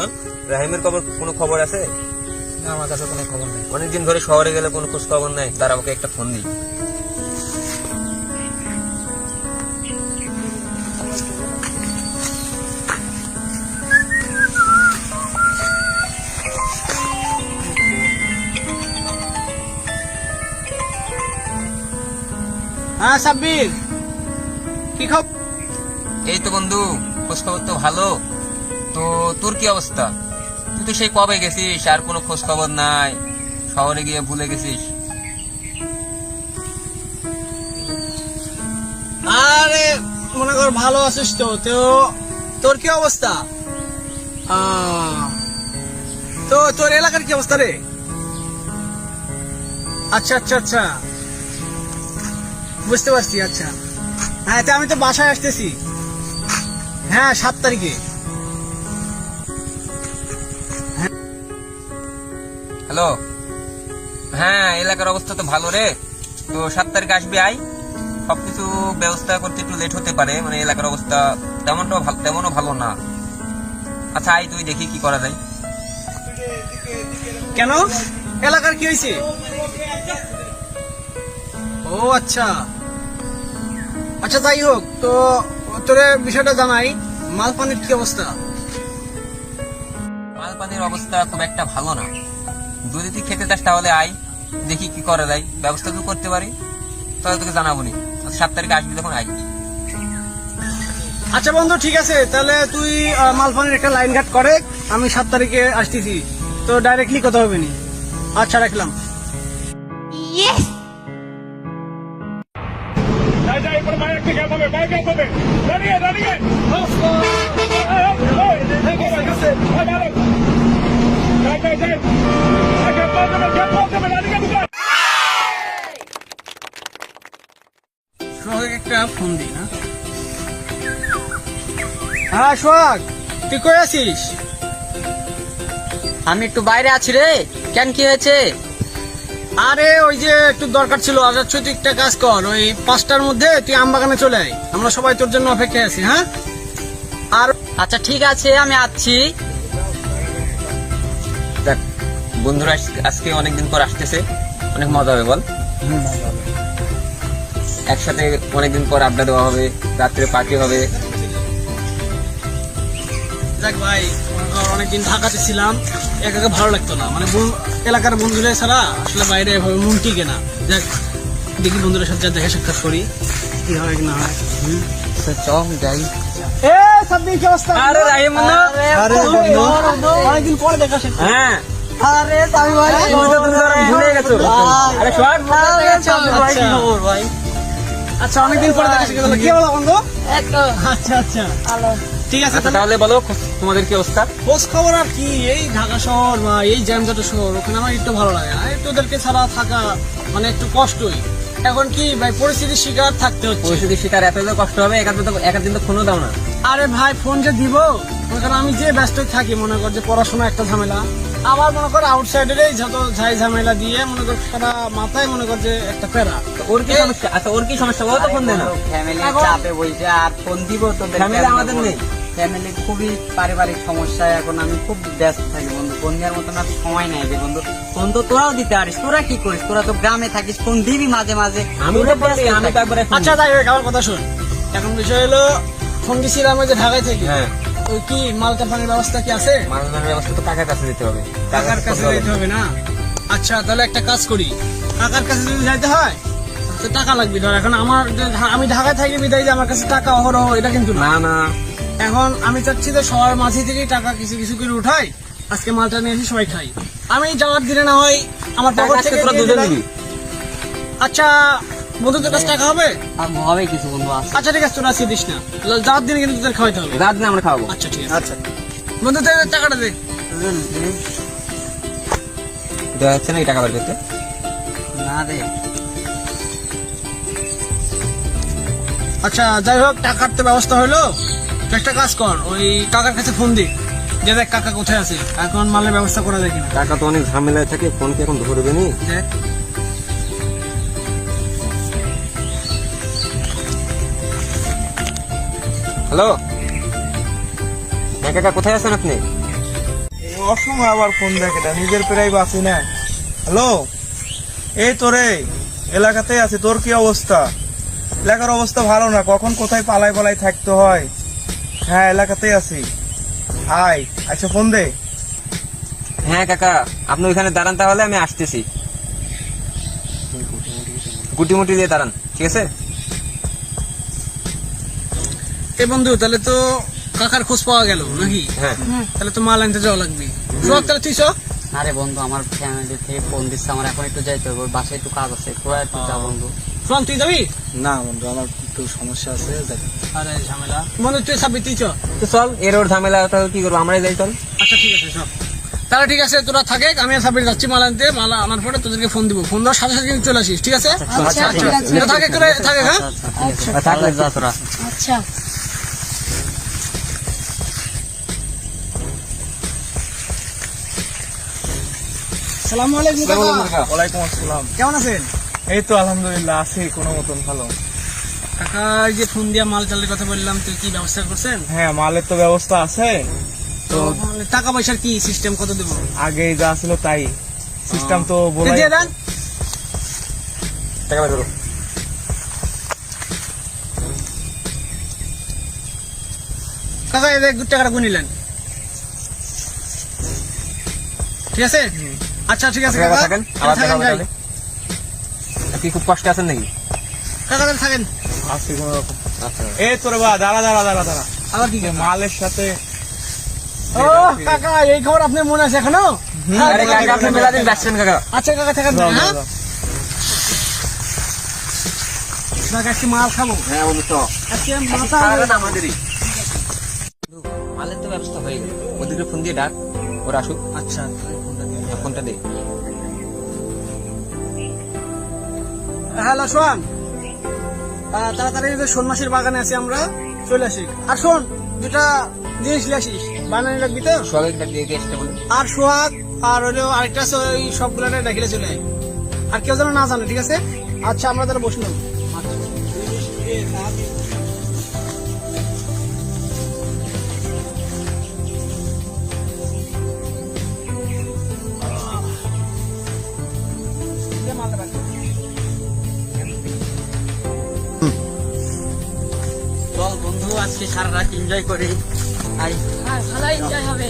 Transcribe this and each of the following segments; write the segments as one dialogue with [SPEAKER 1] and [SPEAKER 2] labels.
[SPEAKER 1] দোকান।
[SPEAKER 2] রাহিমের কোনো খবর আছে?
[SPEAKER 1] না, আমার কাছে কোনো খবর নেই।
[SPEAKER 2] অনেকদিন ধরে শহরে গেলে কোনো খোঁজ খবর নাই, তার আমাকে একটা ফোন দিই।
[SPEAKER 1] হ্যাঁ সাব্বির, কি খবর?
[SPEAKER 2] এই তো বন্ধু, খোঁজ খবর তো ভালো। তো তোর কি অবস্থা? তুই তো সেই কবে গেছিস, আর কোনো খোঁজ খবর নাই, শহরে গিয়ে ভুলে গেছিস।
[SPEAKER 1] আরে মনে কর ভালো আছিস তো? তো তোর কি অবস্থা? তো তোর এলাকার কি অবস্থা রে? আচ্ছা আচ্ছা আচ্ছা, বুঝতে পারছি। আচ্ছা হ্যাঁ, আমি তো বাসায় আসতেছি। হ্যাঁ 7 তারিখে।
[SPEAKER 2] হ্যালো, হ্যাঁ এলাকার অবস্থা তো ভালো রে। তো 7 তারিখে আসবি, আয়। সবকিছু ব্যবস্থা করতে একটু লেট হতে পারে, মানে এলাকার অবস্থা তেমনও ভালো না। আচ্ছা আয়, তুই দেখি কি করা যায়।
[SPEAKER 1] কেন, এলাকার কি হয়েছে? ও আচ্ছা আচ্ছা, যাই হোক। তো তোর বিষয়টা জানাই, মাল পানির কি অবস্থা?
[SPEAKER 2] মাল পানির অবস্থা খুব একটা ভালো না। যদি তুই খেতে চাস তাহলে আয়, দেখি কি করা যায়। ব্যবস্থা তো করতে পারি, তাহলে তোকে জানাবো নি। 7 তারিখে আসবি তখন আয়।
[SPEAKER 1] আচ্ছা বন্ধু, ঠিক আছে। তাহলে তুই মাল পানির একটা লাইন ঘাট করে, আমি 7 তারিখে আসতেছি। তো ডাইরেক্টলি কথা হবে নি। আচ্ছা রাখলাম। একটা ফোন দিই না। হ্যাঁ সোহাগ, তুই কই আছিস?
[SPEAKER 3] আমি একটু বাইরে আছি রে। কেন, কি হয়েছে?
[SPEAKER 1] আরে ওই যে একটু দরকার ছিল। আচ্ছা তুই একটা কাজ কর, ওই 5টার মধ্যে তুই আমবাগানে চলে আয়। আমরা সবাই তোর জন্য অপেক্ষায় আছি। হ্যাঁ, আর
[SPEAKER 3] আচ্ছা ঠিক আছে, আমি আসছি।
[SPEAKER 2] দেখ বন্ধুরা আজকে অনেকদিন পর আসতেছে, অনেক মজা হবে বল। একসাথে অনেকদিন পর আড্ডা দেওয়া হবে, রাত্রে পার্টি হবে।
[SPEAKER 1] দেখ ভাই, অনেকদিন ঢাকাতে ছিলাম, একা একা ভালো লাগতো না। মানে এলাকার বন্ধুরা ছাড়া আসলে বাইরে এভাবে মন টিকে না। দেখ দেখি বন্ধুদের সাথে দেখা সাক্ষাৎ করি, কি হয় কি না হয়।
[SPEAKER 2] চল যাই।
[SPEAKER 1] এ সাব্বির, কি অবস্থা?
[SPEAKER 2] আরে রাহিম না,
[SPEAKER 1] আরে বন্ধু, অনেকদিন পরে দেখা সাক্ষাৎ।
[SPEAKER 2] হ্যাঁ
[SPEAKER 3] আরে আমি ভাই,
[SPEAKER 2] তুমি তো ভুলে গেছো। আরে সোহাগ,
[SPEAKER 1] কি খবর ভাই? আচ্ছা অনেকদিন পরে দেখা সাক্ষাৎ হলো, কি বলো বন্ধু? আচ্ছা আচ্ছা, ঠিক আছে।
[SPEAKER 2] আচ্ছা তাহলে বলো তোমাদের কি অবস্থা?
[SPEAKER 1] খোঁজ খবর আর কি, এই ঢাকা শহর বা এই জ্যামজটের শহর, ওখানে আমার একটু ভালো লাগে না। একটু ওদেরকে ছাড়া থাকা মানে একটু কষ্টই। এখন কি ভাই, পরিস্থিতির শিকার থাকতে হচ্ছে।
[SPEAKER 2] পরিস্থিতির শিকার এত কষ্ট হবে, একাদিন তো ফোনও দাও না।
[SPEAKER 1] আরে ভাই, ফোন যে দিব, কারণ আমি যে ব্যস্ত থাকি, মনে কর যে পড়াশোনা একটা ঝামেলা, আবার মনে কর আউটসাইডের যত ঝাই ঝামেলা দিয়ে মনে কর সারা মাথায় মনে কর যে একটা প্যারা।
[SPEAKER 2] ওর কি সমস্যা? আচ্ছা ওর কি সমস্যা, ও তো ফোন দেয় না।
[SPEAKER 3] ফ্যামিলি চাপে বলছে, আর ফোন দিব তো?
[SPEAKER 2] ফ্যামিলি আমাদের নেই।
[SPEAKER 3] ফ্যামিলি খুবই পারিবারিক সমস্যা, এখন আমি খুব ব্যস্ত থাকি বন্ধু। ফোন দেওয়ার মতন আর সময় নাই রে বন্ধু। ফোন তো তোরাও দিতে পারিস, তোরা কি করিস? তোরা তো গ্রামে থাকিস, ফোন দিবি মাঝে মাঝে।
[SPEAKER 2] আমি তো বলি, আমি তো একবারে ফোন
[SPEAKER 1] আচ্ছা যাই হোক, আমার কথা শোন। এখন বিষয় হলো, ফোন দিছিলাম ওই যে ঢাকায় থেকে।
[SPEAKER 2] হ্যাঁ,
[SPEAKER 1] ওই কি মালটা পানির ব্যবস্থা কি আছে?
[SPEAKER 2] মানবতার ব্যবস্থা তো কাকার কাছে দিতে হবে।
[SPEAKER 1] কাকার কাছে যেতে হবে না? আচ্ছা তাহলে একটা কাজ করি, কাকার কাছে যদি যাইতে হয় তো টাকা লাগবে। ধর এখন আমি ঢাকায় থাকি বিদায় যে আমার কাছে টাকা অহরহ, এটা কিন্তু না।
[SPEAKER 2] না না,
[SPEAKER 1] এখন আমি চাচ্ছি যে সবার মাঝে থেকেই টাকা কিছু কিছু করে উঠাই, আজকে মালটা নিয়ে এসে সবাই খাই। আমি যাওয়ার দিনে না হয় আমার পকেট থেকে
[SPEAKER 2] তোরা
[SPEAKER 1] দিয়ে
[SPEAKER 2] দুজন
[SPEAKER 1] দিলাম।
[SPEAKER 2] দিবি।
[SPEAKER 1] আচ্ছা বন্ধুদের কাছে টাকা হবে?
[SPEAKER 3] আর হবে কিছু বন্ধু আছে।
[SPEAKER 1] আচ্ছা ঠিক আছে, তোরা আজকে দিস না, যাওয়ার দিনে কিন্তু তোদের খাওয়াইতে হবে।
[SPEAKER 2] রাত দিন আমরা খাওয়াবো।
[SPEAKER 1] আচ্ছা ঠিক আছে। আচ্ছা বন্ধু, টাকাটা দে।
[SPEAKER 2] দেওয়া যাচ্ছে না এই টাকা বের করতে?
[SPEAKER 3] না রে।
[SPEAKER 1] আচ্ছা যাই হোক, টাকার তো ব্যবস্থা হলো। তো একটা কাজ কর, ওই কাকার কাছে ফোন দি, যে দেখ কাকা কোথায় আছে, এখন মালের ব্যবস্থা করা যায় কিনা।
[SPEAKER 2] টাকা তো অনেক ঝামেলায় থাকে, ফোন কি এখন ধরবে নি?
[SPEAKER 1] দেখ
[SPEAKER 2] হ্যালো, হ্যাঁ কাকা কোথায় আছেন আপনি?
[SPEAKER 4] অসময় আবার ফোন দেখে এটা, নিজের প্রায় বাঁচি না। হ্যালো, এই তো রে, এলাকাতেই আছে। তোর কি অবস্থা? এলাকার অবস্থা ভালো না, কখন কোথায় পালাই পালাই থাকতে হয়। হ্যাঁ, এলাকাতেই আছি। আয়, আচ্ছা ফোন দে।
[SPEAKER 2] হ্যাঁ কাকা, আপনি ওইখানে দাঁড়ান, তাহলে আমি আসতেছি। গুটি মুটি দিয়ে দাঁড়ান, ঠিক আছে?
[SPEAKER 1] এ বন্ধু, তাহলে তো কাকার খোঁজ পাওয়া গেল নাকি?
[SPEAKER 2] হ্যাঁ
[SPEAKER 1] তাহলে তো মাল আনতে যাওয়া লাগবে। সোহাগ, তাহলে তুই চ।
[SPEAKER 3] আরে বন্ধু, আমার ফ্যামিলি থেকে ফোন দিচ্ছে, আমার এখন একটু যাইতে হবে, ওর বাসায় একটু কাজ আছে, তোরা একটু যা বন্ধু।
[SPEAKER 1] সোহাগ, তুই যাবি?
[SPEAKER 4] না বন্ধু, আমার একটু সমস্যা আছে।
[SPEAKER 1] আরে ঝামেলা। বন্ধু তুই ছাবি, তুই চ।
[SPEAKER 2] তো চল, এর ওর ঝামেলা, তাহলে কি করবো, আমরাই যাই, চল।
[SPEAKER 1] আচ্ছা ঠিক আছে, সব তাহলে ঠিক আছে, তোরা থাকে, আমি আর সাবির যাচ্ছি মাল আনতে। মাল আনার পরে তোদেরকে ফোন দিব, ফোন দেওয়ার সাথে সাথে কিন্তু চলে আসিস, ঠিক আছে?
[SPEAKER 5] আচ্ছা ঠিক আছে।
[SPEAKER 1] এটা থাকে করে থাকে, হ্যাঁ?
[SPEAKER 3] থাকলে যা তোরা।
[SPEAKER 5] আচ্ছা
[SPEAKER 1] সালামু আলাইকুম কাকা।
[SPEAKER 4] ওয়ালাইকুম আসসালাম।
[SPEAKER 1] কেমন আছেন?
[SPEAKER 4] এই তো আলহামদুলিল্লাহ আছি কোনো মতন ভালো।
[SPEAKER 1] কাকা, এই যে ফোন দিয়া মাল চালের কথা বললাম, তুই কি ব্যবস্থা করছেন?
[SPEAKER 4] হ্যাঁ, মালের তো ব্যবস্থা আছে।
[SPEAKER 1] তো টাকা পয়সার কি সিস্টেম, কত দেবো?
[SPEAKER 4] আগে যা ছিল তাই সিস্টেম তো বলে
[SPEAKER 1] দিয়ে দেন।
[SPEAKER 2] টাকা বের করো।
[SPEAKER 1] কাকা, এই 2 টাকাটা গুনিলেন, ঠিক আছে? আচ্ছা ঠিক আছে কাকা,
[SPEAKER 2] থাকেন, আবার
[SPEAKER 1] থাকেন,
[SPEAKER 2] দেখা হবে
[SPEAKER 1] যাই।
[SPEAKER 2] তাহলে। কি খুব কষ্টে আছেন নাকি?
[SPEAKER 1] কাকা তাহলে থাকেন।
[SPEAKER 4] আছি কোনো রকম।
[SPEAKER 2] আচ্ছা,
[SPEAKER 4] এই তোর বা দাঁড়া দাঁড়া দাঁড়া দাঁড়া,
[SPEAKER 1] আবার কি কাকা?
[SPEAKER 4] মালের সাথে
[SPEAKER 1] ও কাকা, এই খবর আপনার মনে আছে এখনো?
[SPEAKER 2] আরে কাকা, আপনি মেলা দিন যাচ্ছেন কাকা।
[SPEAKER 1] আচ্ছা কাকা, থাকেন।
[SPEAKER 4] যাও,
[SPEAKER 1] হ্যাঁ,
[SPEAKER 4] যাও, যাও।
[SPEAKER 1] কাকা আজকে মাল খাবো,
[SPEAKER 2] হ্যাঁ বন্ধু, তো
[SPEAKER 1] আজকে মাথা
[SPEAKER 2] আমাদেরই মালের তো ব্যবস্থা হয়ে গেল। ওদেরকে ফোন দিয়ে ডাক, ওরা আসুক।
[SPEAKER 1] আচ্ছা,
[SPEAKER 2] ফোনটা দে।
[SPEAKER 1] হ্যালো সোহান, তাড়াতাড়ি যে শোন মাসির বাগানে আছি আমরা, চলে আসি। আর শোন, 2টা জিনিস নিয়ে আসিস, বানানি লাগবি তো।
[SPEAKER 2] সোহাগের দিয়ে এসে বলে।
[SPEAKER 1] আর সোহাগ আর হলো আরেকটা আছে, ওই সবগুলো ডাকিলে চলে আয়। আর কেউ যেন না জানে, ঠিক আছে? আচ্ছা, আমরা তাহলে বসলাম।
[SPEAKER 3] চল বন্ধু, আজকে সারা রাত এনজয় করি। আই
[SPEAKER 5] হ্যাঁ, ভালো এনজয় হবে।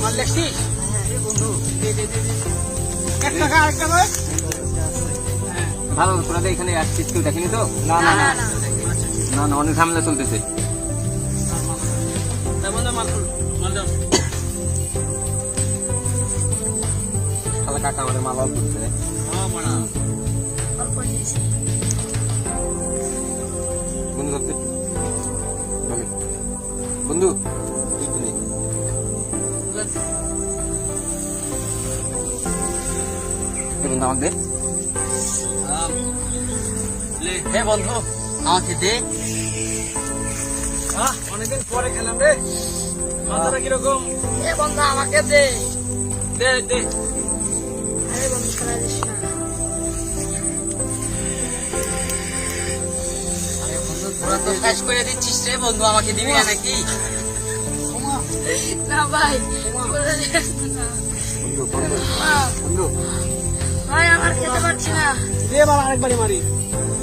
[SPEAKER 1] মাল দেখছিস? বন্ধু, দে দে দে দে। 1 টাকা, আরেকটা নয়।
[SPEAKER 2] ভালো, তোরা তো এখানে আসছিস, কেউ দেখেনি তো?
[SPEAKER 3] না না না,
[SPEAKER 2] না না, অনেক ঝামেলা চলতেছে।
[SPEAKER 1] মাল দাও।
[SPEAKER 2] তাহলে কাকা আমাদের মালাও করছে।
[SPEAKER 5] অল্প দিয়েছি।
[SPEAKER 2] বন্ধু ধরতে বলে। বন্ধু তুই তো নেই। বন্ধু আমাকে দে।
[SPEAKER 3] হে বন্ধু, আমাকে দে।
[SPEAKER 1] অনেকদিন পরে খেলাম রে। মাথাটা কিরকম?
[SPEAKER 5] এ বন্ধু আমাকে দে।
[SPEAKER 1] দে দে।
[SPEAKER 5] আরে বন্ধু খেলা দিস না।
[SPEAKER 3] আরে বন্ধু, তোরা তো শেষ করে দিচ্ছিস রে বন্ধু, আমাকে দিবি না নাকি?
[SPEAKER 5] না ভাই, বলে দিস না।
[SPEAKER 2] বন্ধু
[SPEAKER 5] ভাই আমার খেতে পারছি না।
[SPEAKER 1] দে এবার আরেকবারই মারি।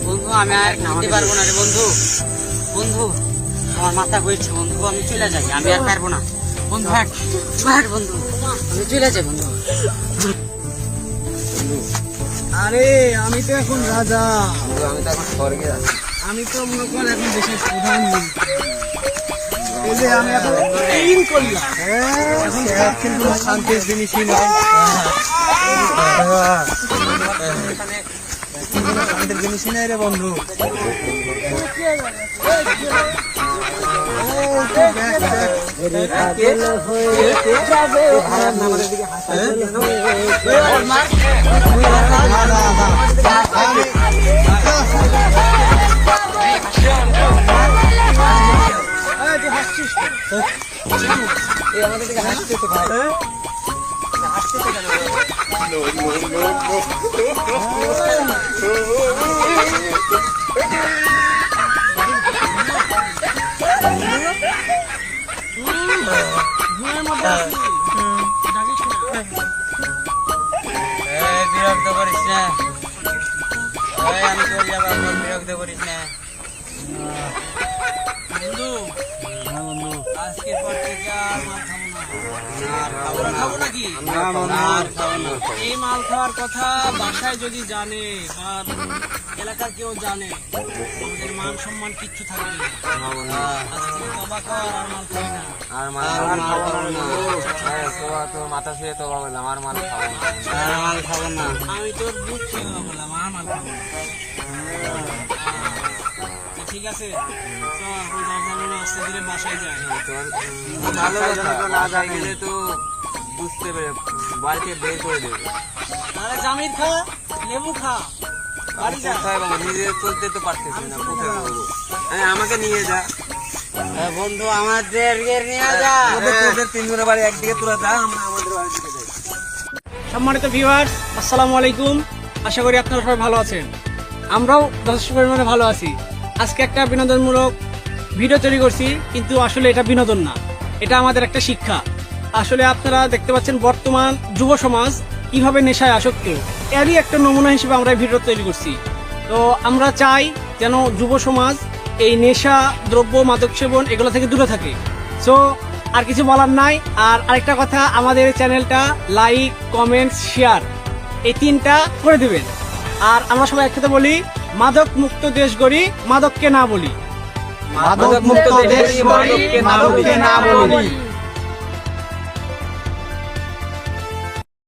[SPEAKER 3] বন্ধু, আমি আর খেতে পারবো না রে বন্ধু। বন্ধু, আমার মাথা ঘুরছে বন্ধু, আমি চলে যাই, আমি আর পারবো না বন্ধু। হাট হাট বন্ধু, আমি চলে যাই বন্ধু।
[SPEAKER 1] আরে আমি তো এখন রাজা,
[SPEAKER 2] বন্ধু আমি তো এখন স্বর্গে আছি।
[SPEAKER 1] আমি তো মনে কর এখন দেশের প্রধানমন্ত্রী। এই যে আমি এখন ক্লিন করলাম, এখন কিন্তু শান্তির জিনিসই নয়। শান্তির জিনিসই নাই রে বন্ধু। আমাদের দিকে হাসছে তো ভাই, হাসছে তো কেন? ঘুমের মধ্যে আছি। ডাকিস না।
[SPEAKER 3] এই বিরক্ত করিস না, এই আমি চলে যাবো, এখন বিরক্ত করিস না
[SPEAKER 1] বন্ধু, আজকের পর থেকে আর মাল খাবো না। খাবো নাকি?
[SPEAKER 3] না বন্ধু, আর খাবো না।
[SPEAKER 1] এই মাল খাওয়ার কথা বাসায় যদি জানে বা এলাকার কেউ জানে, আমাদের মান সম্মান কিচ্ছু থাকবে না। আজ থেকে তবা কর, আর মাল খাবি না।
[SPEAKER 2] আর মাল খাবো না। তোর মাথা শুয়ে তো বললাম আর মাল খাবো না।
[SPEAKER 3] আর মাল খাবো না।
[SPEAKER 1] আমি তোর দুধ খেয়ে বললাম, আর মাল খাবো না। তো ঠিক আছে, তো এখন যার আস্তে ধীরে বাসায় যাই।
[SPEAKER 2] তোর ভালো কথা, না যাই গেলে তো বুঝতে পেরে বাড়িতে বের করে দেবে।
[SPEAKER 1] তাহলে জামির খা, লেবু খা, বাড়ি যা।
[SPEAKER 2] কোথায় বাবা, নিজে চলতে তো পারতেছি না, কোথায় যাবো? আমাকে নিয়ে যা।
[SPEAKER 3] বন্ধু আমাদেরকে নিয়ে যা।
[SPEAKER 2] তোদের তিনজনের বাড়ি একদিকে তোরা যা, আমরা আমাদের বাড়ি দিকে যাই।
[SPEAKER 1] সম্মানিত ভিউয়ার্স, আসসালামু আলাইকুম। আশা করি আপনারা সবাই ভালো আছেন। আমরাও যথেষ্ট পরিমাণে ভালো আছি। আজকে একটা বিনোদনমূলক ভিডিও তৈরি করছি, কিন্তু আসলে এটা বিনোদন না, এটা আমাদের একটা শিক্ষা। আসলে আপনারা দেখতে পাচ্ছেন বর্তমান যুব সমাজ কিভাবে নেশায় আসক্ত, এরই একটা নমুনা হিসেবে আমরা এই ভিডিও তৈরি করছি। তো আমরা চাই যেন যুব সমাজ এই নেশা, দ্রব্য, মাদক সেবন এগুলো থেকে দূরে থাকে। সো আর কিছু বলার নাই। আর আরেকটা কথা, আমাদের চ্যানেলটা লাইক, কমেন্ট, শেয়ার এই তিনটা করে দেবেন। আর আমরা সবাই একসাথে বলি, মাদক মুক্ত দেশ গড়ি, মাদককে না বলি।
[SPEAKER 2] মাদক মুক্ত দেশ গড়ি, মাদককে না বলি।